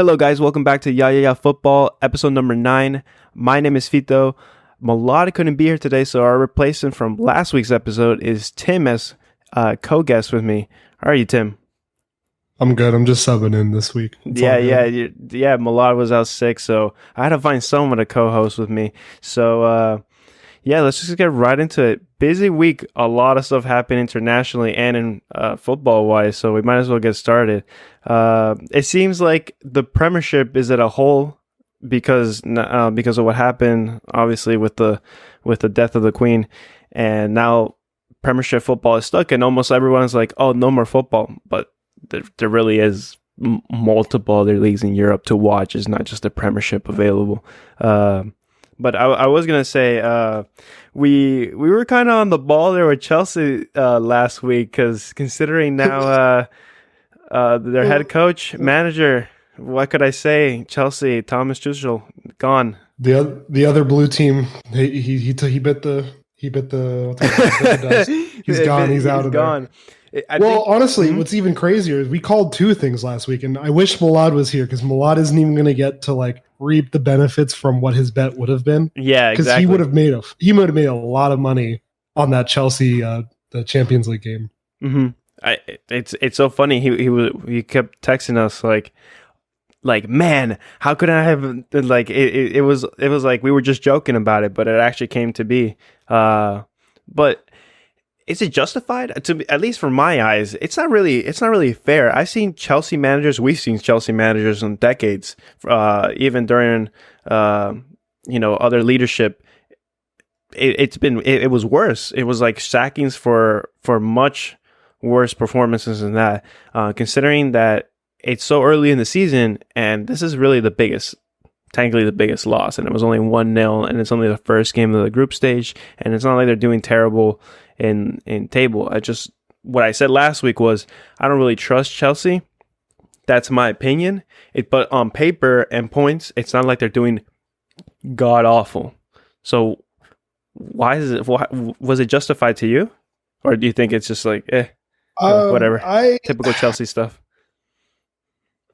Hello, guys. Welcome back to Yeah Football, episode number 9. My name is Fito. Malad couldn't be here today, so our replacement from last week's episode is Tim as co-guest with me. How are you, Tim? I'm good. I'm just subbing in this week. Malad was out sick, so I had to find someone to co-host with me. So, let's just get right into it. Busy week, a lot of stuff happened internationally and in football-wise, so we might as well get started. It seems like the Premiership is at a hole because of what happened, obviously with the death of the Queen, and now Premiership football is stuck, and almost everyone's like, "Oh, no more football," but there really is multiple other leagues in Europe to watch. It's not just the Premiership available. But I was gonna say we were kind of on the ball there with Chelsea last week, because considering now their head coach, manager, what could I say? Chelsea, Thomas Tuchel, gone. The other blue team, he bit the dust. He's gone. He's out of gone. there. Honestly, what's even crazier is we called two things last week, and I wish Malad was here, because Malad isn't even going to get to reap the benefits from what his bet would have been. Yeah, because exactly. he would have made a lot of money on that Chelsea the Champions League game. Mm-hmm. It's so funny. He kept texting us like, man, how could I have it was like we were just joking about it, but it actually came to be. But is it justified? At least from my eyes, it's not really fair. We've seen Chelsea managers in decades, even during other leadership. It was worse. It was like sackings for much worse performances than that. Considering that it's so early in the season, and this is really technically the biggest loss, and it was only 1-0, and it's only the first game of the group stage, and it's not like they're doing terrible in table. What I said last week was I don't really trust Chelsea. That's my opinion. But on paper and points, it's not like they're doing god awful. So was it justified to you, or do you think it's just like whatever, typical Chelsea stuff?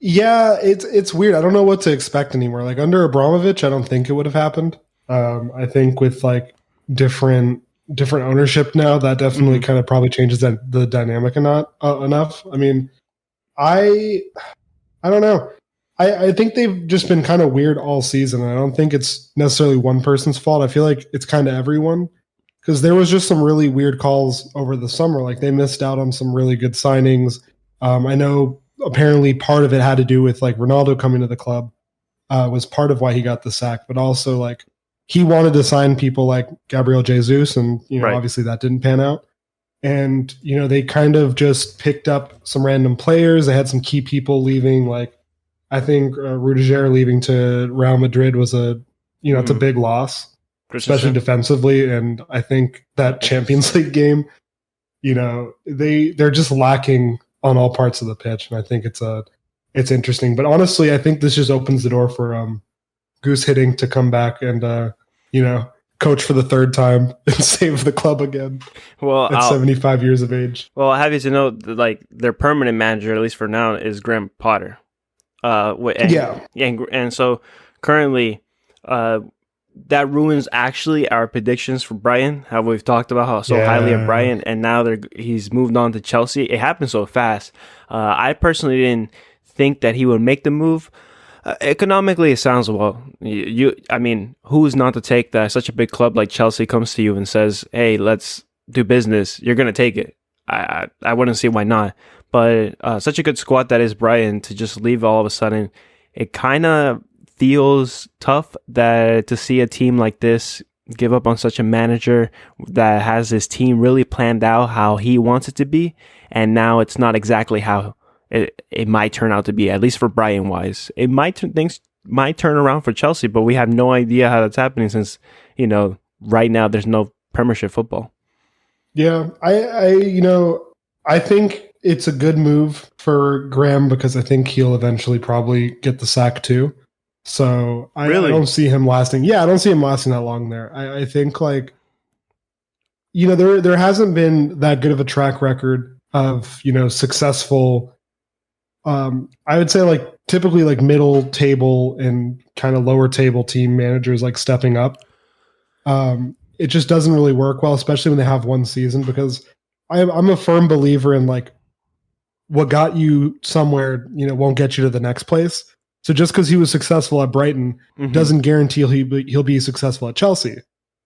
Yeah, it's weird. I don't know what to expect anymore. Under Abramovich, I don't think it would have happened. I think with different ownership now, that definitely kind of probably changes the dynamic enough. I mean, I don't know. I think they've just been kind of weird all season. And I don't think it's necessarily one person's fault. I feel like it's kind of everyone, because there was just some really weird calls over the summer. They missed out on some really good signings. I know apparently part of it had to do with Ronaldo coming to the club was part of why he got the sack, but also he wanted to sign people like Gabriel Jesus, and right. Obviously that didn't pan out. And they kind of just picked up some random players. They had some key people leaving. I think Rudiger leaving to Real Madrid was it's a big loss, especially defensively. And I think that Champions League game, they're just lacking on all parts of the pitch, and I think it's interesting. But honestly, I think this just opens the door for Goose Hitting to come back and coach for the third time and save the club again. Well, at 75 years of age. Well, I have you to know that, their permanent manager, at least for now, is Graham Potter. And so currently, that ruins actually our predictions for Brian. How we've talked about how highly of Brian, and now he's moved on to Chelsea. It happened so fast. I personally didn't think that he would make the move. Economically, it sounds well. I mean, who's not to take that? Such a big club like Chelsea comes to you and says, "Hey, let's do business." You're gonna take it. I wouldn't see why not. But such a good squad that is Brian, to just leave all of a sudden, it kind of feels tough to see a team like this give up on such a manager that has his team really planned out how he wants it to be, and now it's not exactly how it might turn out to be, at least for Brian wise. Things might turn around for Chelsea, but we have no idea how that's happening, since right now there's no Premiership football. Yeah, I think it's a good move for Graham, because I think he'll eventually probably get the sack too. So I don't see him lasting. Yeah, I don't see him lasting that long there. I think there hasn't been that good of a track record of successful I would say like typically like middle table and kind of lower table team managers like stepping up. It just doesn't really work well, especially when they have one season, because I'm a firm believer in like what got you somewhere, won't get you to the next place. So just because he was successful at Brighton doesn't guarantee he'll be successful at Chelsea,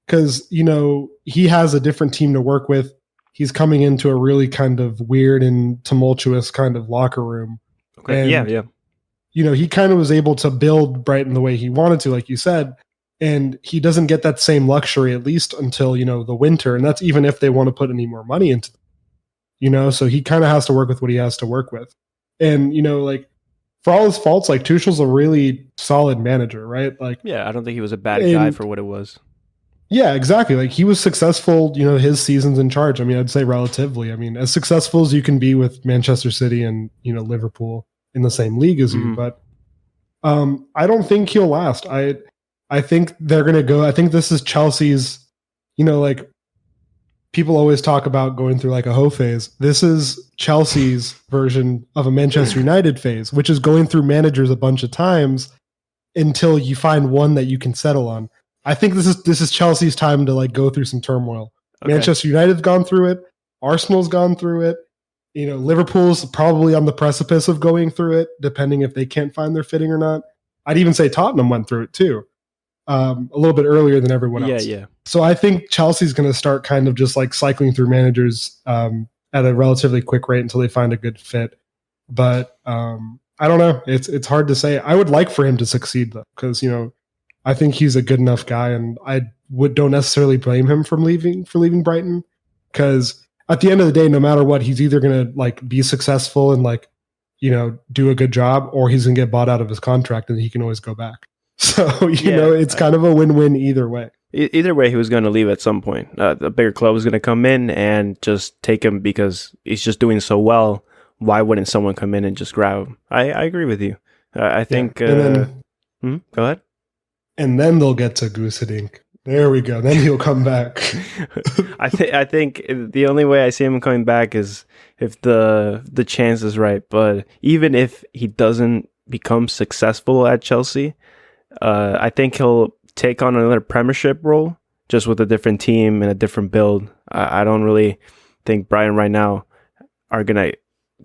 because he has a different team to work with. He's coming into a really kind of weird and tumultuous kind of locker room. Okay. And, yeah. He kind of was able to build Brighton the way he wanted to, like you said, and he doesn't get that same luxury at least until the winter, and that's even if they want to put any more money into. So he kind of has to work with what he has to work with, and like for all his faults, like Tuchel's a really solid manager, right? Like, yeah, I don't think he was a bad guy for what it was. Yeah, exactly. Like he was successful, his seasons in charge. I mean, I'd say relatively. I mean, as successful as you can be with Manchester City and Liverpool in the same league as you, but I don't think he'll last. I think they're going to go. I think this is Chelsea's. Like people always talk about going through like a hoe phase. This is Chelsea's version of a Manchester United phase, which is going through managers a bunch of times until you find one that you can settle on. I think this is Chelsea's time to like go through some turmoil. Okay. Manchester United's gone through it. Arsenal's gone through it. Liverpool's probably on the precipice of going through it, depending if they can't find their fitting or not. I'd even say Tottenham went through it too, a little bit earlier than everyone else. Yeah. So I think Chelsea's going to start kind of just like cycling through managers at a relatively quick rate until they find a good fit. But I don't know. It's hard to say. I would like for him to succeed though, because I think he's a good enough guy, and I don't necessarily blame him for leaving Brighton, because at the end of the day, no matter what, he's either going to like be successful and like do a good job, or he's going to get bought out of his contract and he can always go back. So it's kind of a win-win either way. Either way, he was going to leave at some point. The bigger club was going to come in and just take him because he's just doing so well. Why wouldn't someone come in and just grab him? I agree with you. I think. Yeah. Go ahead. And then they'll get to Goosedink. There we go. Then he'll come back. I think the only way I see him coming back is if the chance is right. But even if he doesn't become successful at Chelsea, I think he'll take on another Premiership role, just with a different team and a different build. I don't really think Brighton right now are gonna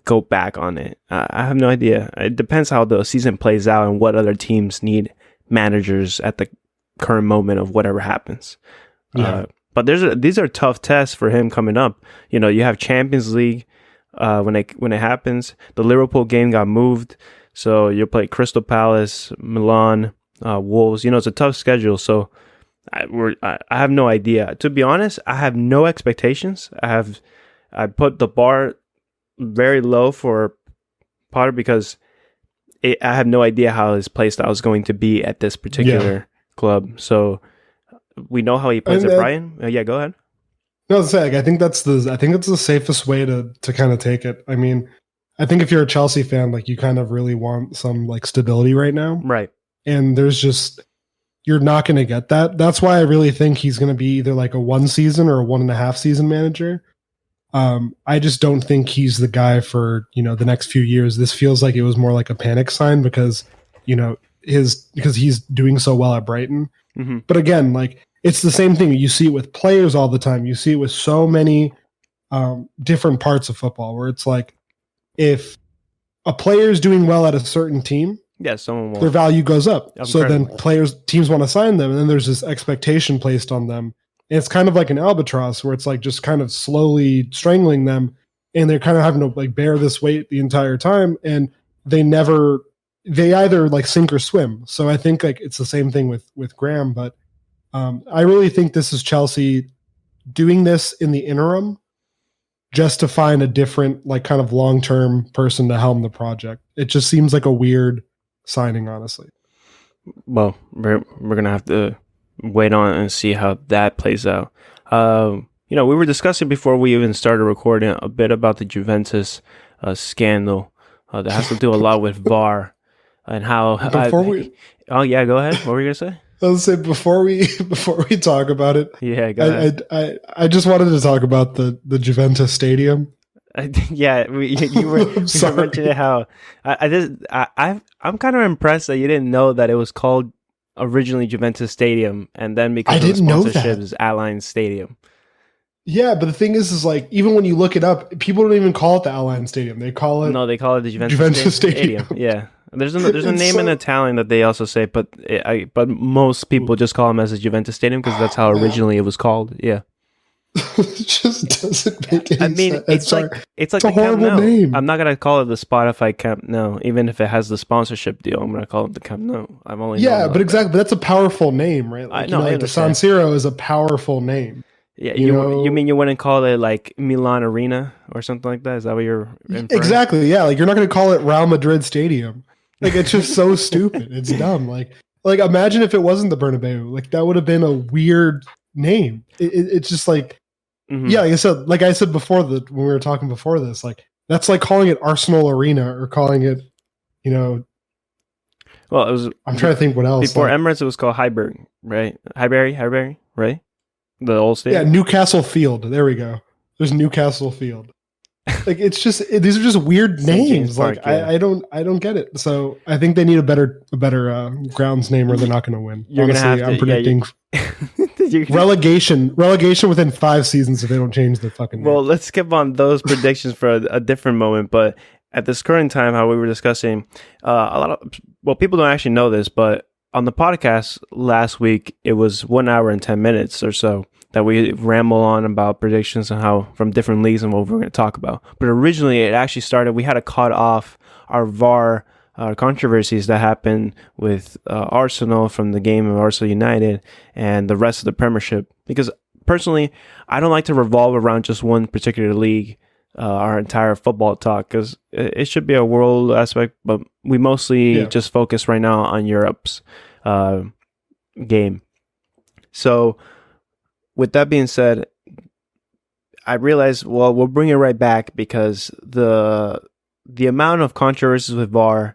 go back on it. I have no idea. It depends how the season plays out and what other teams need managers at the current moment of whatever happens. Yeah. But these are tough tests for him coming up. You have Champions League when it happens. The Liverpool game got moved, so you'll play Crystal Palace, Milan, Wolves. It's a tough schedule. So I have no idea. To be honest, I have no expectations. I put the bar very low for Potter because I have no idea how his play style is going to be at this particular club. So we know how he plays at Brighton. Yeah, go ahead. No, I think that's the safest way to kind of take it. I mean, I think if you're a Chelsea fan, like you kind of really want some like stability right now, right? And you're not going to get that. That's why I really think he's going to be either like a 1 season or a 1.5 season manager. I just don't think he's the guy for, the next few years. This feels like it was more like a panic sign because he's doing so well at Brighton. Mm-hmm. But again, like it's the same thing. You see it with players all the time. You see it with so many different parts of football where it's like if a player is doing well at a certain team, their value goes up. So then teams want to sign them, and then there's this expectation placed on them. And it's kind of like an albatross where it's like just kind of slowly strangling them, and they're kind of having to like bear this weight the entire time, and they either like sink or swim. So I think like it's the same thing with Graham, but I really think this is Chelsea doing this in the interim just to find a different like kind of long-term person to helm the project. It just seems like a weird signing, honestly. Well, we're gonna have to wait on and see how that plays out. We were discussing before we even started recording a bit about the Juventus scandal that has to do a lot with VAR and how. Oh yeah, go ahead. What were you gonna say? I was saying before we talk about it. Yeah, go ahead. I just wanted to talk about the Juventus stadium. Yeah, you were I'm you were mentioning sorry. how I'm kind of impressed that you didn't know that it was called originally Juventus Stadium, and then I because of the didn't know sponsorship, that. is Allianz Stadium. Yeah, but the thing is like even when you look it up, people don't even call it the Allianz Stadium. They call it No, they call it the Juventus Juventus Stadium. Stadium. Yeah, there's a It's name in so Italian that they also say, but most people just call them as a Juventus Stadium because that's how man. originally it was called. Yeah. It just doesn't make I any mean, sense. It's sorry. it's It's like a the Camp horrible Nou. name. I'm not gonna call it the Spotify Camp Nou, even if it has the sponsorship deal. I'm gonna call it the Camp Nou. I've only known it Yeah, but like that. exactly. But that's a powerful name, right? I Like, you know, know, I like the San understand. Siro is a powerful name. Yeah, You you know, mean you wouldn't call it like Milan Arena or something like that? Is that what you're inferring? exactly. Yeah, like you're not going to call it Real Madrid Stadium. Like it's just so stupid. It's dumb. Like imagine if it wasn't the Bernabeu. Like that would have been a weird name. It's just like Hmm. yeah, like I said before that when we were talking before this, like that's like calling it Arsenal Arena or calling it, you know, Well, it was I'm trying to think what else. before Like Emirates. It was called Highbury, right? Highbury, right? The old yeah, stadium. Newcastle Field. There we go. There's Newcastle Field. Like it's just these are just weird St. James names. Like Park. Yeah, I don't get it. So I think they need a better grounds name, or they're not going to win. you're gonna have Honestly, I'm to. Yeah, predicting you're relegation within 5 seasons if they don't change the fucking name. well, let's skip on those predictions for a different moment. But at this current time, how we were discussing, a lot of people don't actually know this, but on the podcast last week, it was 1 hour and 10 minutes or so that we ramble on about predictions and how from different leagues and what we're going to talk about. But originally, it actually started. We had to cut off our VAR. Controversies that happened with Arsenal from the game of Arsenal United and the rest of the Premiership, because personally, I don't like to revolve around just one particular league, our entire football talk, because it should be a world aspect, but we mostly Yeah. just focus right now on Europe's game. So, with that being said, I realized, well, we'll bring it right back because the amount of controversies with VAR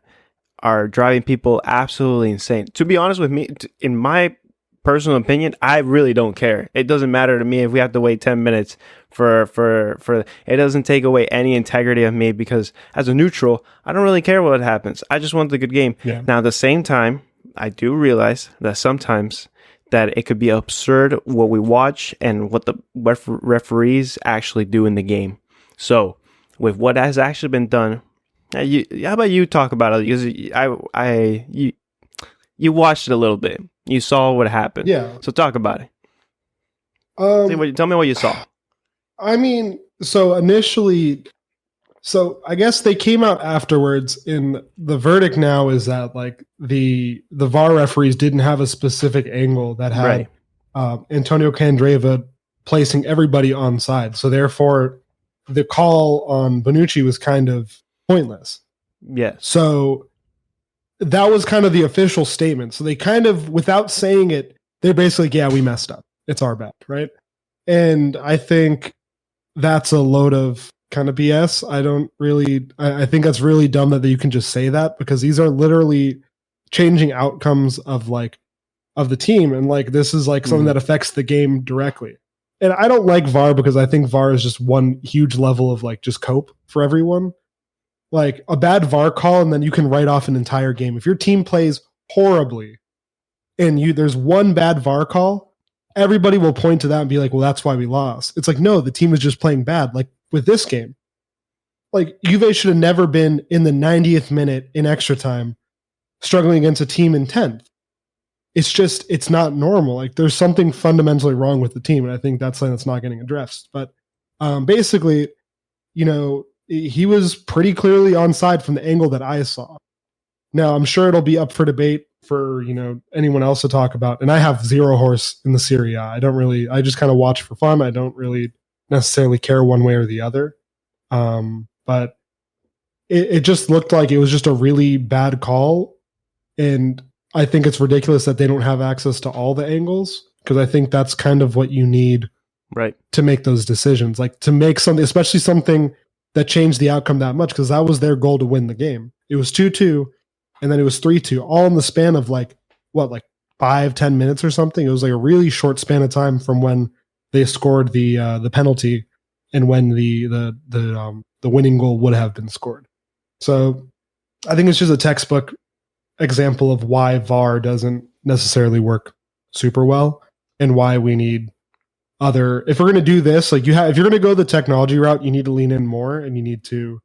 are driving people absolutely insane. To be honest with me, in my personal opinion, I really don't care. It doesn't matter to me if we have to wait 10 minutes for it doesn't take away any integrity of me, because as a neutral, I don't really care what happens. I just want the good game. Yeah. Now, at the same time, I do realize that sometimes that it could be absurd what we watch and what the referees actually do in the game. So, with what has actually been done, how about you talk about it? Because you watched it a little bit. You saw what happened. Yeah. So talk about it. Tell me what you saw. I mean, so initially, so I guess they came out afterwards, and the verdict now is that like the VAR referees didn't have a specific angle that had Right. Antonio Candreva placing everybody on side. So therefore, the call on Bonucci was kind of pointless. Yes. So that was kind of the official statement. So they kind of, without saying it, they're basically like, yeah, we messed up. It's our bad, right? And I think that's a load of kind of BS. I think that's really dumb that you can just say that, because these are literally changing outcomes of the team. And like, this is like something that affects the game directly. And I don't like VAR because I think VAR is just one huge level of like just cope for everyone. Like a bad VAR call, and then you can write off an entire game. If your team plays horribly and there's one bad VAR call, everybody will point to that and be like, well, that's why we lost. It's like, no, the team is just playing bad. Like with this game, like Juve should have never been in the 90th minute in extra time struggling against a team in 10th. It's not normal. Like there's something fundamentally wrong with the team. And I think that's something that's not getting addressed. But basically, you know, he was pretty clearly onside from the angle that I saw. Now, I'm sure it'll be up for debate for, you know, anyone else to talk about. And I have zero horse in the Serie A. I just kind of watch for fun. I don't really necessarily care one way or the other. But it just looked like it was just a really bad call. And I think it's ridiculous that they don't have access to all the angles, because I think that's kind of what you need, right, to make those decisions. Like to make something, especially something that changed the outcome that much, because that was their goal to win the game. It was 2-2, and then it was 3-2, all in the span of like 5-10 minutes or something. It was like a really short span of time from when they scored the penalty and when the winning goal would have been scored. So I think it's just a textbook example of why VAR doesn't necessarily work super well, and why we need other. If we're going to do this, like if you're going to go the technology route, you need to lean in more, and you need to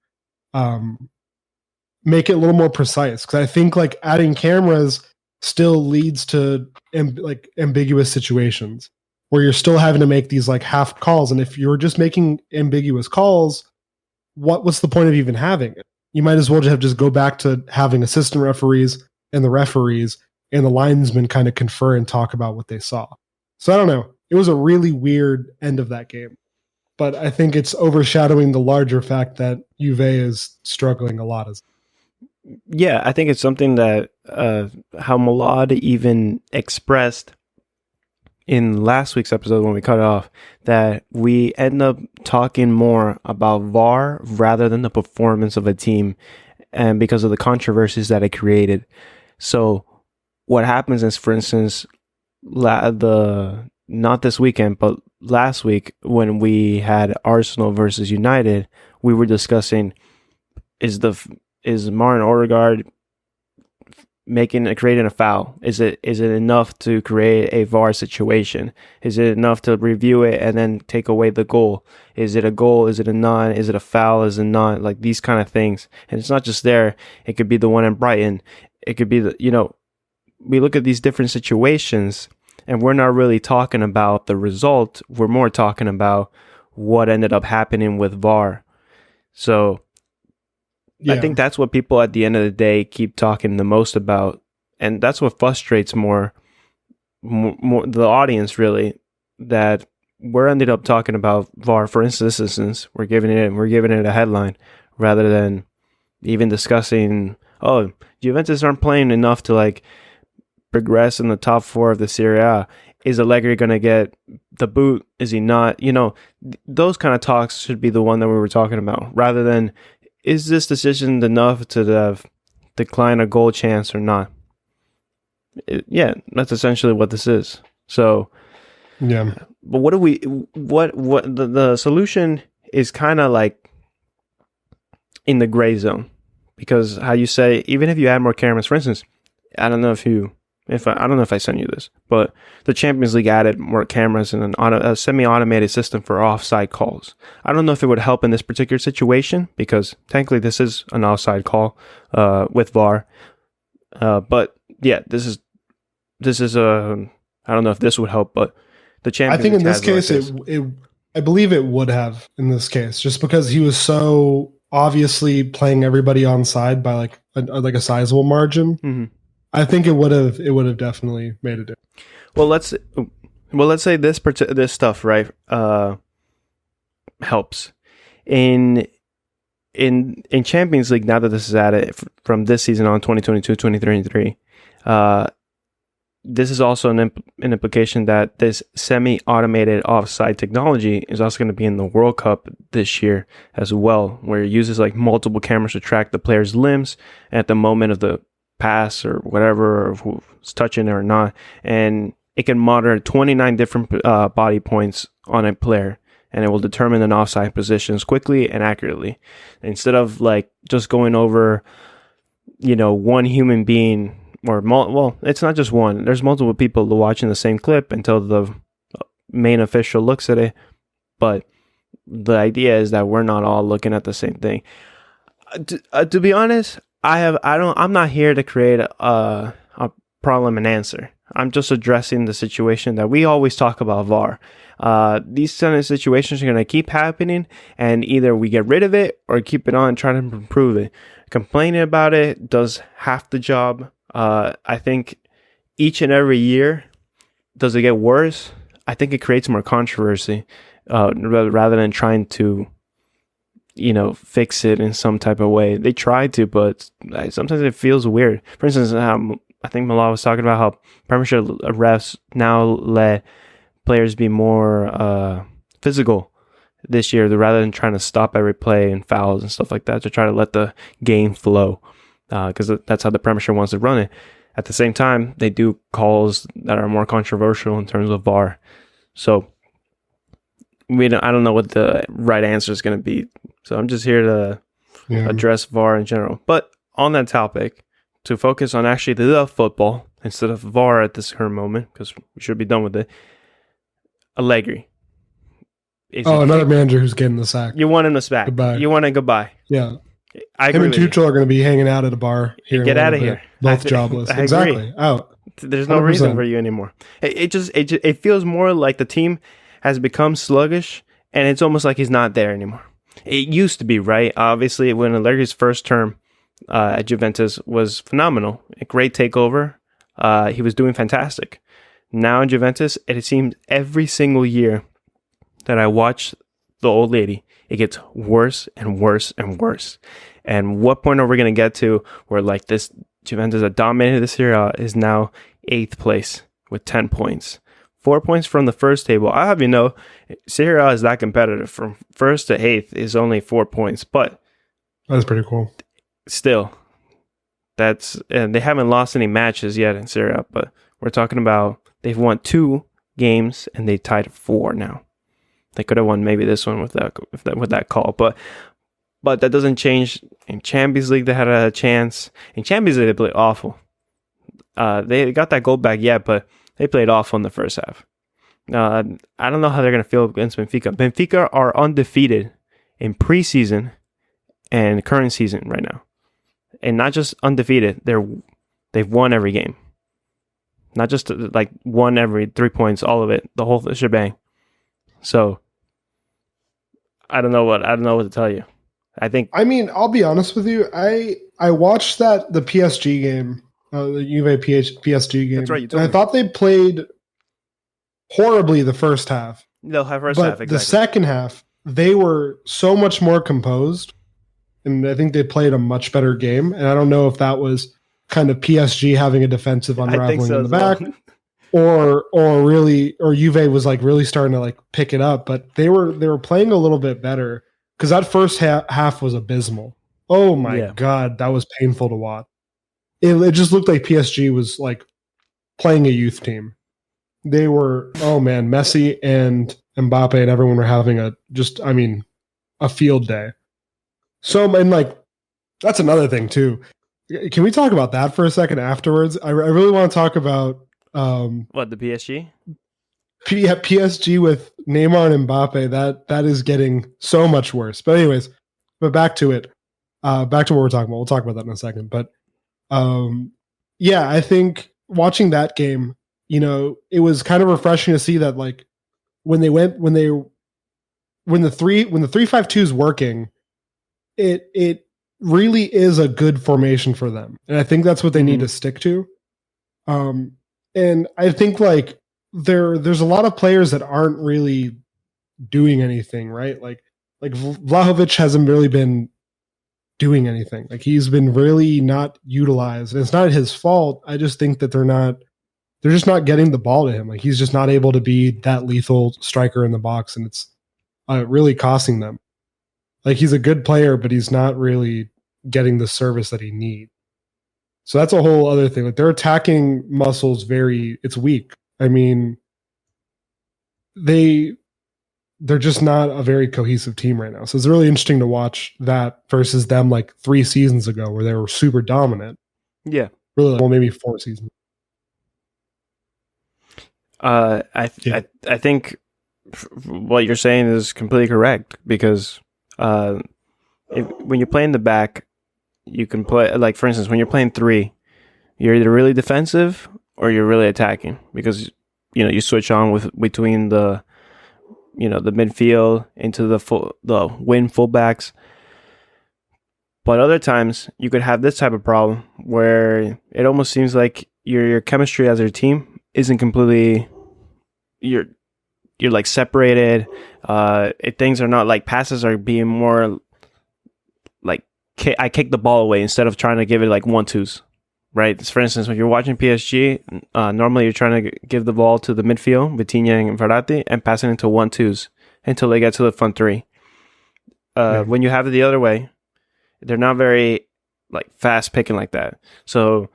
make it a little more precise. Because I think like adding cameras still leads to ambiguous situations where you're still having to make these like half calls, and if you're just making ambiguous calls, what's the point of even having it? You might as well just go back to having assistant referees and the referees and the linesmen kind of confer and talk about what they saw. So I don't know. It was a really weird end of that game, but I think it's overshadowing the larger fact that Juve is struggling a lot. Yeah, I think it's something that how Malad even expressed in last week's episode when we cut it off, that we end up talking more about VAR rather than the performance of a team, and because of the controversies that it created. So what happens is, for instance, not this weekend, but last week when we had Arsenal versus United, we were discussing is Martin Odegaard creating a foul? Is it enough to create a VAR situation? Is it enough to review it and then take away the goal? Is it a goal? Is it a non? Is it a foul? Is it not? Like these kind of things. And it's not just there. It could be the one in Brighton. It could be we look at these different situations and we're not really talking about the result. We're more talking about what ended up happening with VAR. So yeah. I think that's what people at the end of the day keep talking the most about, and that's what frustrates more the audience, really, that we're ended up talking about VAR. For instance, we're giving it a headline rather than even discussing, Juventus aren't playing enough to like progress in the top 4 of the Serie A. Is Allegri going to get the boot? Is he not? Those kind of talks should be the one that we were talking about, rather than is this decision enough to decline a goal chance or not? That's essentially what this is. So, yeah. But the solution is kind of like in the gray zone, because how you say, even if you add more cameras, for instance, I don't know if I sent you this, but the Champions League added more cameras and a semi-automated system for offside calls. I don't know if it would help in this particular situation, because technically this is an offside call with VAR. But yeah, this is I don't know if this would help, but the Champions League. I think in this case, I believe it would have in this case, just because he was so obviously playing everybody onside by like a sizable margin. Mm-hmm. I think it would have definitely made a difference. Well, let's say this stuff, right, helps in Champions League. Now that this is added from this season on, 2022-2023, this is also an implication that this semi-automated offside technology is also going to be in the World Cup this year as well, where it uses like multiple cameras to track the player's limbs at the moment of the pass or whatever, or who's touching it or not, and it can monitor 29 different body points on a player, and it will determine an offside positions quickly and accurately, instead of like just going over one human being, or it's not just one, there's multiple people watching the same clip until the main official looks at it. But the idea is that we're not all looking at the same thing. To be honest, I'm not here to create a problem and answer. I'm just addressing the situation that we always talk about VAR. These kind of situations are going to keep happening, and either we get rid of it or keep it on and try to improve it. Complaining about it does half the job. I think each and every year, does it get worse? I think it creates more controversy rather than trying to fix it in some type of way. They try to, but sometimes it feels weird. For instance, I think Malal was talking about how Premiership refs now let players be more physical this year, rather than trying to stop every play and fouls and stuff like that, to try to let the game flow, because that's how the Premiership wants to run it. At the same time, they do calls that are more controversial in terms of VAR. So I don't know what the right answer is going to be. So I'm just here to address VAR in general. But on that topic, to focus on actually the football instead of VAR at this current moment, because we should be done with it. Allegri. Another manager who's getting the sack. You want him to sack. Goodbye. You want him goodbye. Yeah. I Him agree and Tuchel are going to be hanging out at a bar here. Get out of here. Both jobless. Exactly. Out. There's no 100%. Reason for you anymore. It feels more like the team has become sluggish, and it's almost like he's not there anymore. It used to be, right? Obviously, when Allegri's first term at Juventus was phenomenal. A great takeover. He was doing fantastic. Now in Juventus, it seems every single year that I watch the old lady, it gets worse and worse and worse. And what point are we going to get to where like this Juventus that dominated this year is now 8th place with 10 points? 4 points from the first table. I'll have you know, Serie A is that competitive. From 1st to 8th is only 4 points, but that's pretty cool. Still, and they haven't lost any matches yet in Serie A, but we're talking about they've won 2 games and they tied 4 now. They could have won maybe this one with that call, but that doesn't change. In Champions League, they had a chance. In Champions League, they played awful. They got that goal back yet, but they played awful in the first half. I don't know how they're going to feel against Benfica. Benfica are undefeated in preseason and current season right now. And not just undefeated, they've won every game. Not just like won every 3 points, all of it, the whole shebang. So I don't know what to tell you. I mean, I'll be honest with you. I watched the PSG game, the Juve PSG game. That's right. And I thought they played horribly the first half. No, first half. Exactly. The second half, they were so much more composed, and I think they played a much better game. And I don't know if that was kind of PSG having a defensive unraveling in the back, or Juve was like really starting to like pick it up. But they were playing a little bit better. Because that first half was abysmal. Oh my God, that was painful to watch. It just looked like PSG was like playing a youth team. They were, Messi and Mbappe and everyone were having a field day. So, and like, that's another thing too. Can we talk about that for a second afterwards? I really want to talk about the PSG? PSG with Neymar and Mbappe, that is getting so much worse. But anyways, back to it. Back to what we're talking about. We'll talk about that in a second. But I think watching that game, it was kind of refreshing to see that like when the 3-5-2 is working, it really is a good formation for them. And I think that's what they need to stick to. And I think like there's a lot of players that aren't really doing anything, right? Like Vlahovic hasn't really been doing anything. Like he's been really not utilized. And it's not his fault. I just think that they're just not getting the ball to him. Like he's just not able to be that lethal striker in the box, and it's really costing them. Like he's a good player, but he's not really getting the service that he needs. So that's a whole other thing. Like their attacking muscles it's weak. I mean, they're just not a very cohesive team right now. So it's really interesting to watch that versus them like 3 seasons ago where they were super dominant. Yeah. Really, well, maybe 4 seasons. I think what you're saying is completely correct because when you're playing the back, you can play, like for instance, when you're playing 3, you're either really defensive or you're really attacking because you switch on between the midfield into the wing fullbacks. But other times you could have this type of problem where it almost seems like your chemistry as a team isn't completely you're like separated. Things are not like passes are being more like I kick the ball away instead of trying to give it like 1-2s. Right. For instance, when you're watching PSG, normally you're trying to give the ball to the midfield, Vitinha and Verratti, and passing into 1-2s until they get to the front 3. When you have it the other way, they're not very like fast picking like that. So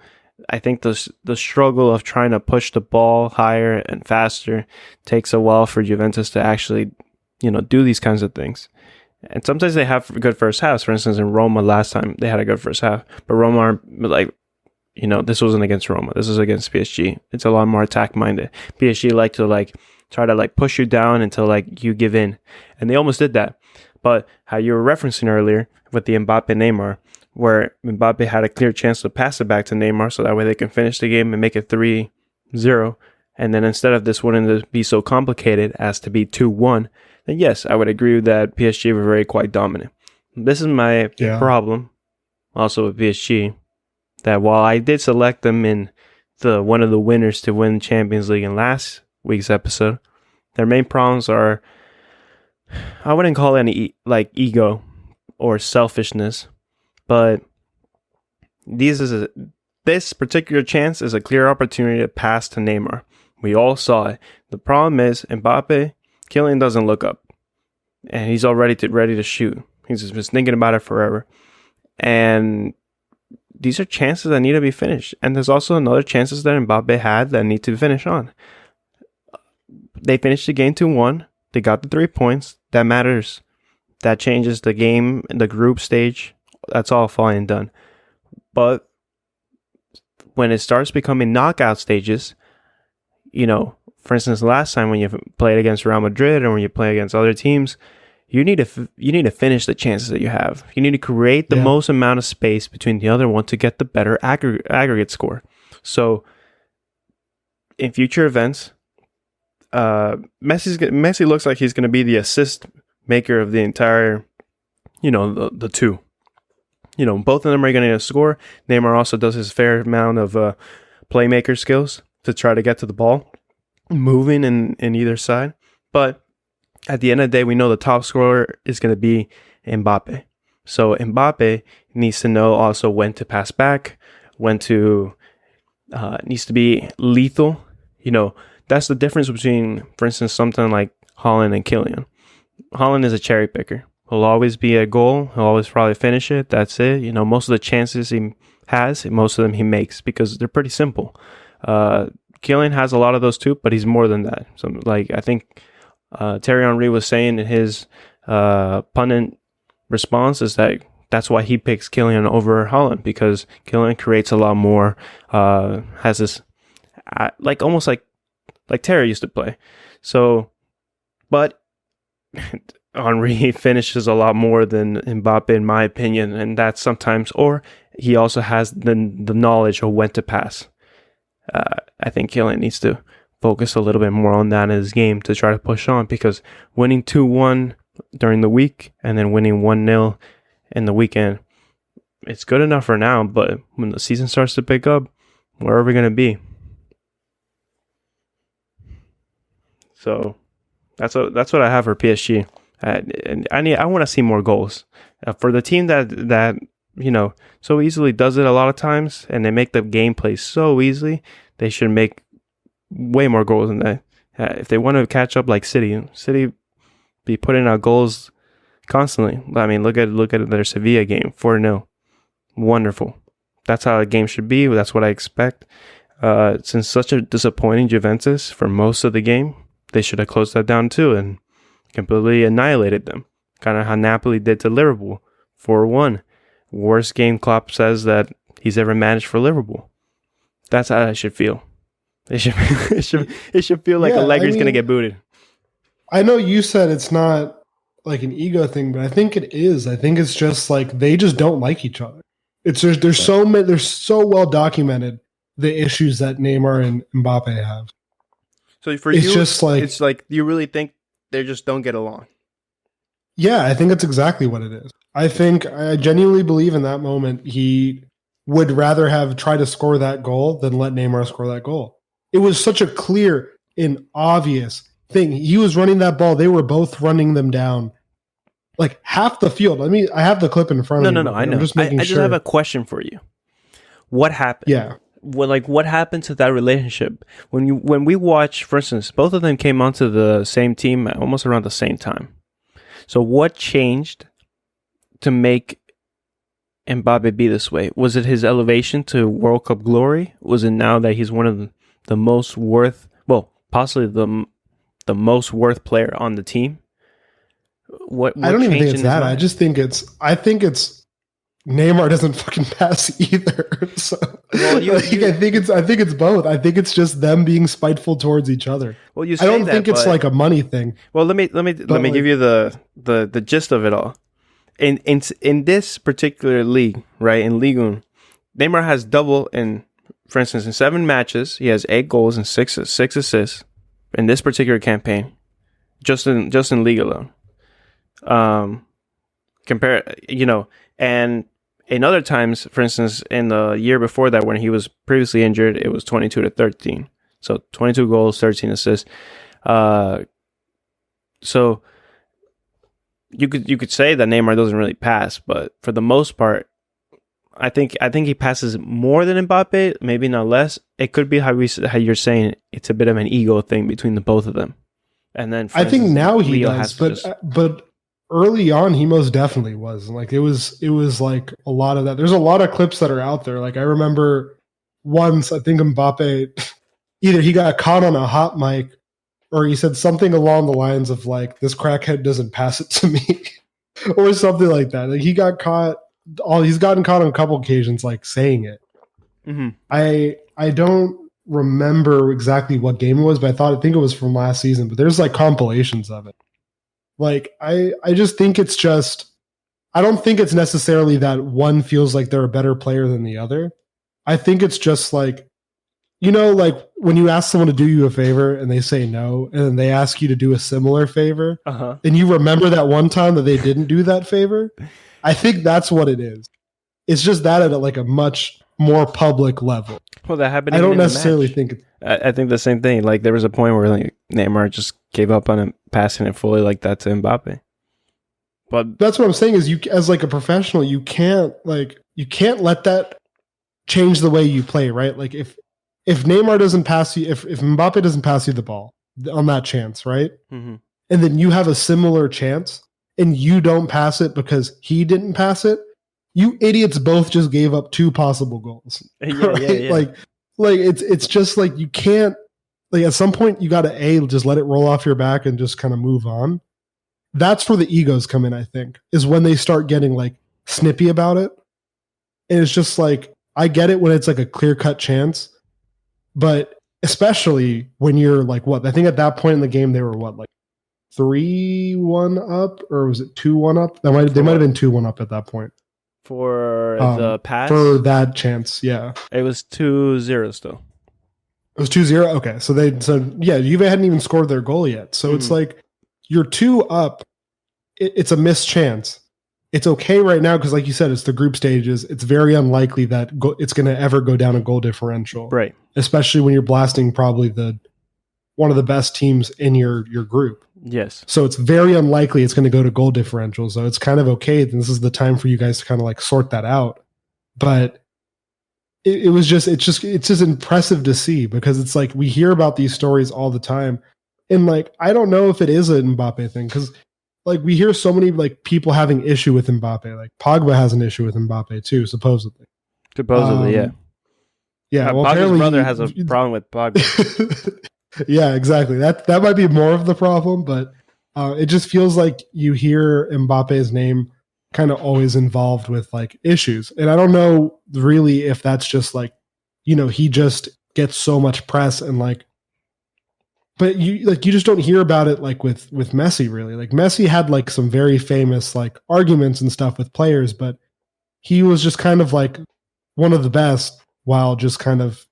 I think the struggle of trying to push the ball higher and faster takes a while for Juventus to actually do these kinds of things. And sometimes they have good first halves. For instance, in Roma last time, they had a good first half. But Roma aren't like, this wasn't against Roma. This was against PSG. It's a lot more attack-minded. PSG like to try to push you down until you give in. And they almost did that. But how you were referencing earlier with the Mbappe-Neymar, where Mbappe had a clear chance to pass it back to Neymar so that way they can finish the game and make it 3-0. And then instead of this wanting to be so complicated as to be 2-1, then yes, I would agree that PSG were very quite dominant. This is my problem also with PSG, that while I did select them in one of the winners to win Champions League in last week's episode, their main problems are, I wouldn't call it any ego or selfishness, but this particular chance is a clear opportunity to pass to Neymar. We all saw it. The problem is Mbappe, Kylian doesn't look up, and he's already ready to shoot. He's just been thinking about it forever, and these are chances that need to be finished. And there's also another chances that Mbappe had that need to finish on. They finished the game 2-1. They got the 3 points. That matters. That changes the game, the group stage. That's all fine and done. But when it starts becoming knockout stages, for instance, last time when you played against Real Madrid or when you play against other teams, you need to finish the chances that you have. You need to create the most amount of space between the other one to get the better aggregate score. So in future events, Messi looks like he's going to be the assist maker of the entire, the two. Both of them are going to score. Neymar also does his fair amount of playmaker skills to try to get to the ball, moving in either side. But at the end of the day, we know the top scorer is going to be Mbappe. So Mbappe needs to know also when to pass back, when to needs to be lethal. That's the difference between, for instance, something like Haaland and Kylian. Haaland is a cherry picker. He'll always be a goal. He'll always probably finish it. That's it. Most of the chances he has, most of them he makes because they're pretty simple. Kylian has a lot of those too, but he's more than that. So, I think Thierry Henry was saying in his pundit response is that that's why he picks Kylian over Haaland, because Kylian creates a lot more, has this, almost like Terry used to play. So, but Henry finishes a lot more than Mbappe, in my opinion, and that's sometimes, or he also has the knowledge of when to pass. I think Kylian needs to focus a little bit more on that in his game to try to push on, because winning 2-1 during the week and then winning 1-0 in the weekend, it's good enough for now, but when the season starts to pick up, where are we going to be? So that's what I have for PSG. And I want to see more goals for the team that so easily does it a lot of times, and they make the gameplay so easily. They should make way more goals than that. If they want to catch up like City be putting out goals constantly. I mean, look at their Sevilla game, 4-0, wonderful. That's how a game should be. That's what I expect. Since such a disappointing Juventus for most of the game, they should have closed that down too and completely annihilated them. Kind of how Napoli did to Liverpool, 4-1. Worst game Klopp says that he's ever managed for Liverpool. That's how I should feel. It should feel like Allegri's going to get booted. I know you said it's not like an ego thing, but I think it is. I think it's just they just don't like each other. There's so well documented the issues that Neymar and Mbappe have. So for you, it's like you really think they just don't get along. Yeah, I think that's exactly what it is. I genuinely believe in that moment he would rather have tried to score that goal than let Neymar score that goal. It was such a clear and obvious thing. He was running that ball. They were both running them down. Half the field. I have the clip in front of me. No, I know. I just have a question for you. What happened? Yeah. What happened to that relationship? When we watch, for instance, both of them came onto the same team at almost around the same time. So what changed to make Mbappe be this way? Was it his elevation to World Cup glory? Was it now that he's one of the most worth, possibly the most worth player on the team? What I don't even changed think it's in his that. mind? I think it's Neymar doesn't fucking pass either. So Well, I think it's both. I think it's just them being spiteful towards each other. well, you I say don't that, think it's but like a money thing. well, let me But give like, you the gist of it all. In this particular league, right, in Ligue 1, Neymar has double in, for instance, in 7 matches, he has 8 goals and six assists in this particular campaign, just in league alone. Compare, and in other times, for instance, in the year before that when he was previously injured, it was 22-13. So 22 goals, 13 assists. So you could say that Neymar doesn't really pass, but for the most part, I think he passes more than Mbappe, maybe not less. It could be how you're saying it's a bit of an ego thing between the both of them. And then I think now he Leo does, but early on he most definitely was. Like it was like a lot of that. There's a lot of clips that are out there. Like I remember once I think Mbappe either he got caught on a hot mic or he said something along the lines of like this crackhead doesn't pass it to me or something like that. Like he got caught he's gotten caught on a couple occasions like saying it. Mm-hmm. I don't remember exactly what game it was, but I think it was from last season. But there's like compilations of it. Like I just think it's just I don't think it's necessarily that one feels like they're a better player than the other. I think it's just like like when you ask someone to do you a favor and they say no, and then they ask you to do a similar favor, and you remember that one time that they didn't do that favor. I think that's what it is. It's just that at like a much more public level. Well, that happened. I don't necessarily think. I think the same thing. Like there was a point where like Neymar just gave up on him passing it fully like that to Mbappe. But that's what I'm saying is you as like a professional, you can't let that change the way you play, right? Like if Neymar doesn't pass you, if Mbappe doesn't pass you the ball on that chance, right? Mm-hmm. And then you have a similar chance and you don't pass it because he didn't pass it, you idiots both just gave up 2 possible goals. Yeah. Like it's just like you can't like at some point you got to just let it roll off your back and just kind of move on. That's where the egos come in, I think, is when they start getting like snippy about it. And it's just like I get it when it's like a clear-cut chance, but especially when you're like what? I think at that point in the game they were what, like 3-1 up, or was it 2-1 up? They might have been 2-1 up at that point. For the pass? For that chance, yeah. It was 2-0 still. It was 2-0? Okay. So Juve hadn't even scored their goal yet. So it's like you're 2 up. It's a missed chance. It's okay right now because like you said, it's the group stages. It's very unlikely that it's going to ever go down a goal differential. Right. Especially when you're blasting probably one of the best teams in your group. Yes. So it's very unlikely it's going to go to goal differential. So it's kind of okay. This is the time for you guys to kind of like sort that out. But it's just impressive to see because it's like we hear about these stories all the time. And like, I don't know if it is an Mbappe thing because like we hear so many like people having issue with Mbappe. Like Pogba has an issue with Mbappe too, supposedly. Yeah. Yeah. Well, Pogba's brother has a problem with Pogba. Yeah, exactly. That might be more of the problem, but it just feels like you hear Mbappe's name kind of always involved with like issues. And I don't know really if that's just like, he just gets so much press and like, but you just don't hear about it like with Messi really. Like Messi had like some very famous like arguments and stuff with players, but he was just kind of like one of the best while just kind of,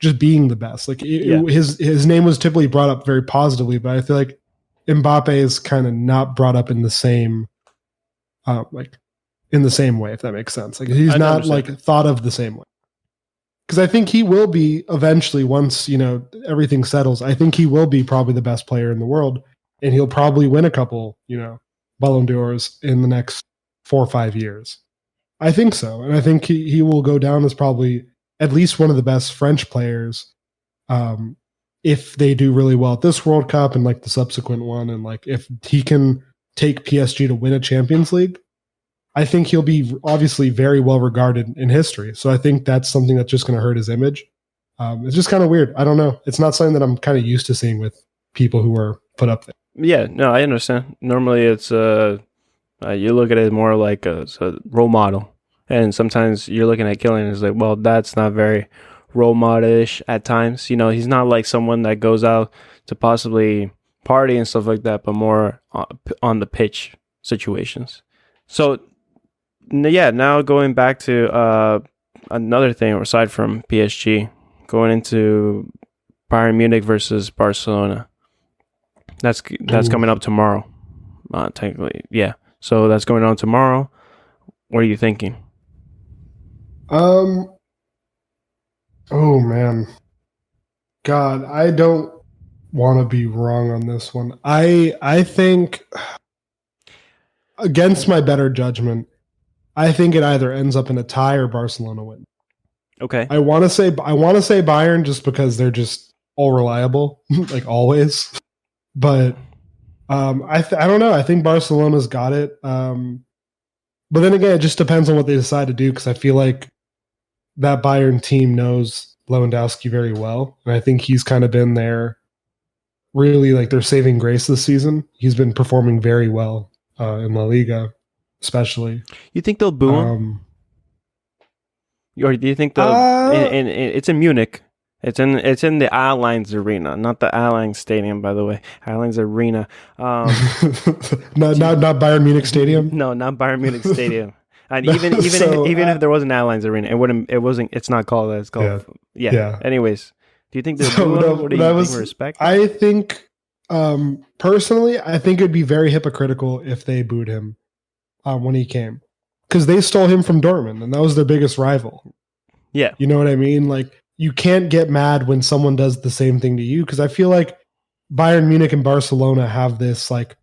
just being the best. Like his name was typically brought up very positively, but I feel like Mbappe is kind of not brought up in the same in the same way, if that makes sense. Like he's not like thought of the same way. Because I think he will be eventually once, everything settles. I think he will be probably the best player in the world and he'll probably win a couple, Ballon d'Ors in the next 4 or 5 years. I think so. And I think he will go down as probably at least one of the best French players if they do really well at this World Cup and like the subsequent one. And like if he can take PSG to win a Champions League, I think he'll be obviously very well regarded in history. So I think that's something that's just going to hurt his image. It's just kind of weird. I don't know. It's not something that I'm kind of used to seeing with people who are put up there. Yeah, no, I understand. Normally, it's you look at it more like a role model, and sometimes you're looking at Killian and it's like, well, that's not very role model-ish at times. He's not like someone that goes out to possibly party and stuff like that, but more on the pitch situations. So yeah, now going back to another thing aside from PSG, going into Bayern Munich versus Barcelona. That's Ooh. coming up tomorrow. Technically, yeah. So that's going on tomorrow. What are you thinking? Um. Oh man, God, I don't want to be wrong on this one. I think against my better judgment, I think it either ends up in a tie or Barcelona win. Okay. I want to say Bayern just because they're just all reliable, like always. But I don't know. I think Barcelona's got it. But then again, it just depends on what they decide to do because I feel like that Bayern team knows Lewandowski very well, and I think he's kind of been really like their saving grace this season. He's been performing very well in La Liga, especially. You think they'll boo him, Um, or do you think they'll? uh, It's in Munich. It's in the Allianz Arena, not the Allianz Stadium, by the way. Allianz Arena. not Bayern Munich Stadium. No, not Bayern Munich Stadium. And even if there was an Allianz Arena, it wouldn't. It wasn't. It's not called that. It's called. Yeah. Anyways, do you think they'll boo him? What do you think? Respect? I think personally, I think it'd be very hypocritical if they booed him when he came because they stole him from Dortmund, and that was their biggest rival. Yeah. You know what I mean? Like, you can't get mad when someone does the same thing to you because I feel like Bayern Munich and Barcelona have this like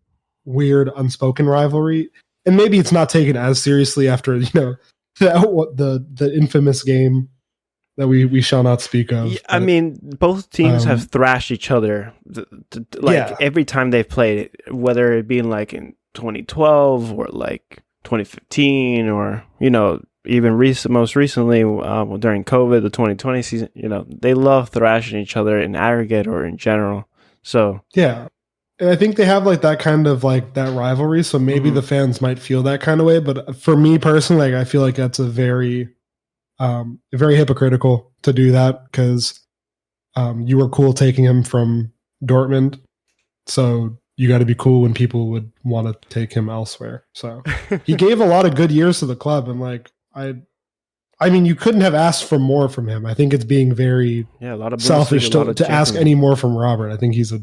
weird unspoken rivalry, and maybe it's not taken as seriously after the infamous game that we shall not speak of. Yeah, I mean, both teams have thrashed each other every time they've played, whether it be in 2012 or 2015 or even most recently during COVID, the 2020 season. They love thrashing each other in aggregate or in general. So yeah, and I think they have that kind of that rivalry. So maybe the fans might feel that kind of way. But for me personally, I feel like that's a very hypocritical to do that because you were cool taking him from Dortmund, so you got to be cool when people would want to take him elsewhere. So he gave a lot of good years to the club, and I mean, you couldn't have asked for more from him. I think it's being very a lot of selfish to ask any more from Robert. I think he's a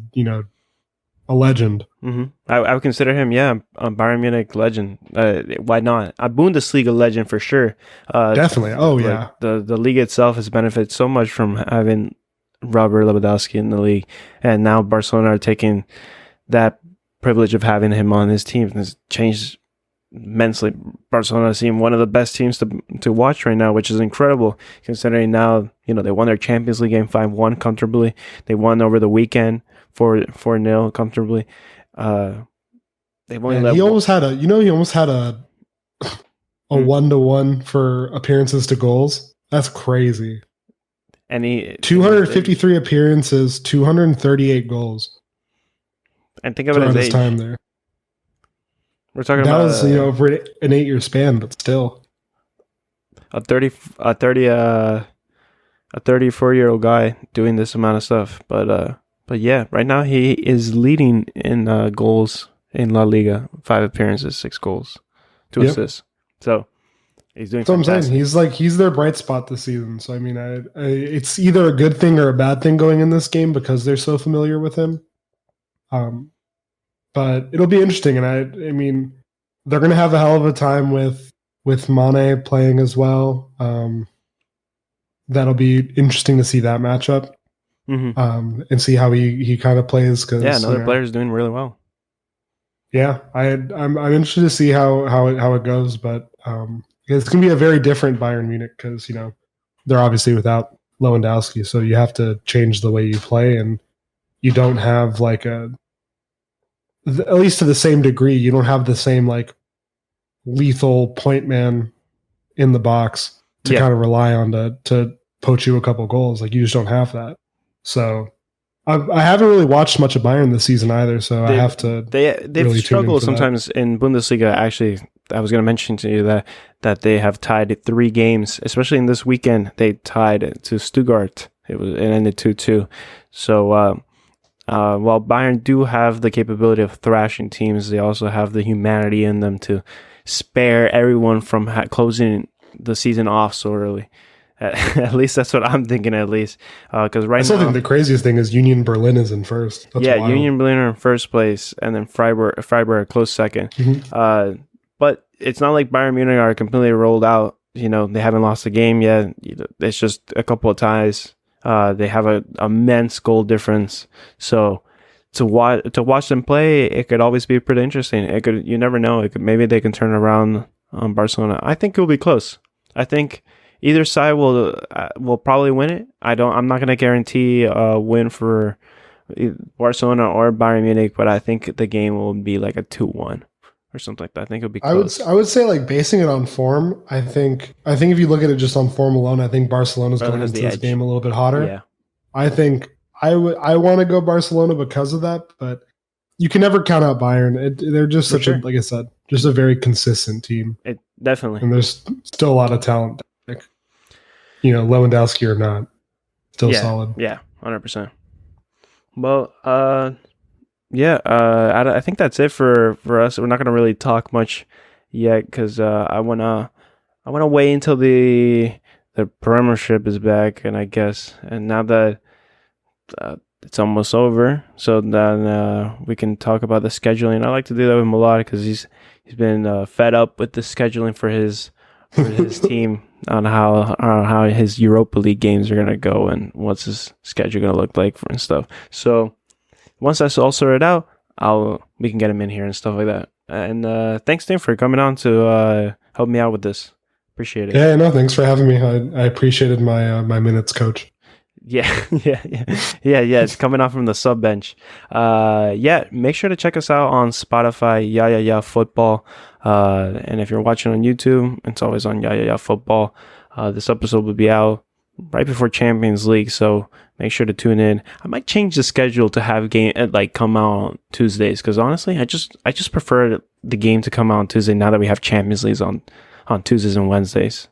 legend. Mm-hmm. I would consider him, a Bayern Munich legend. Why not? A Bundesliga legend for sure. Definitely. Oh yeah. The league itself has benefited so much from having Robert Lewandowski in the league, and now Barcelona are taking that privilege of having him on his team. Has changed immensely. Barcelona seem one of the best teams to watch right now, which is incredible considering now they won their Champions League game 5-1 comfortably. They won over the weekend 4-0 comfortably. They've only he almost had a 1-to-1 for appearances to goals. That's crazy. And he 253 appearances, 238 goals. And think about his time there. We're talking that about was over an 8-year span, but still a 34-year-old guy doing this amount of stuff. But yeah, right now he is leading in goals in La Liga. 5 appearances, 6 goals, 2 assists. So he's doing. That's what I'm saying. He's their bright spot this season. So I mean, it's either a good thing or a bad thing going in this game because they're so familiar with him. But it'll be interesting, and I mean, they're going to have a hell of a time with Mane playing as well. That'll be interesting to see that matchup, and see how he kind of plays. Cause, another player's doing really well. Yeah, I'm interested to see how it goes, but it's going to be a very different Bayern Munich because they're obviously without Lewandowski, so you have to change the way you play, and you don't have at least to the same degree, you don't have the same lethal point man in the box to kind of rely on to poach you a couple goals. You just don't have that. So I haven't really watched much of Bayern this season either, so I have to. They've really struggled sometimes in Bundesliga. Actually, I was going to mention to you that they have tied 3 games, especially in this weekend. They tied to Stuttgart. It ended 2-2. So while Bayern do have the capability of thrashing teams, they also have the humanity in them to spare everyone from closing the season off so early. At least that's what I'm thinking. At least because right now, I still think the craziest thing is Union Berlin is in first. That's wild. Union Berlin are in first place, and then Freiburg a close second. Mm-hmm. But it's not like Bayern Munich are completely rolled out. They haven't lost a game yet. It's just a couple of ties. They have an immense goal difference. So to watch them play, it could always be pretty interesting. You never know. Maybe they can turn around on Barcelona. I think it will be close. I think either side will probably win it. I'm not going to guarantee a win for Barcelona or Bayern Munich, but I think the game will be like a 2-1 or something like that. I think it'll be close. I would say, like, basing it on form, I think if you look at it just on form alone, I think Barcelona's going into this game a little bit hotter. Yeah. I think I want to go Barcelona because of that, but you can never count out Bayern. They're just such a, like I said, just a very consistent team. Definitely. And there's still a lot of talent. Lewandowski or not, still solid. Yeah, 100%. Well, I think that's it for us. We're not going to really talk much yet because I wanna wait until the Premiership is back, and now that it's almost over, so then we can talk about the scheduling. I like to do that with Malad because he's been fed up with the scheduling for his team on how his Europa League games are gonna go and what's his schedule gonna look like and stuff. So once that's all sorted out, we can get him in here and stuff like that. And thanks, Tim, for coming on to help me out with this. Appreciate it. Yeah, no, thanks for having me. I appreciated my minutes, coach. Yeah. It's coming off from the sub bench. Make sure to check us out on Spotify, Yeah Football. And if you're watching on YouTube, it's always on Yeah Football. This episode will be out right before Champions League, so make sure to tune in. I might change the schedule to have game come out on Tuesdays because honestly, I just prefer the game to come out on Tuesday now that we have Champions League on Tuesdays and Wednesdays.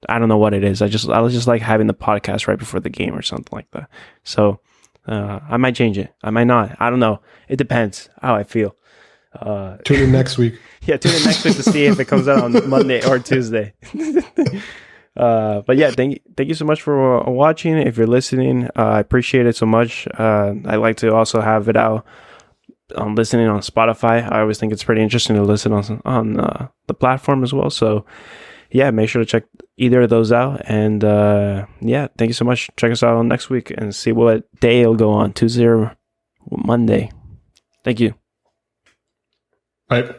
I don't know what it is. I just like having the podcast right before the game or something like that. So I might change it. I might not. I don't know. It depends how I feel. Tune in next week. Yeah, tune in next week to see if it comes out on Monday or Tuesday. But yeah, thank you so much for watching. If you're listening, I appreciate it so much. I like to also have it out on listening on Spotify. I always think it's pretty interesting to listen on the platform as well. So yeah, make sure to check either of those out. And thank you so much. Check us out on next week and see what day it'll go on. Tuesday or Monday. Thank you. Bye.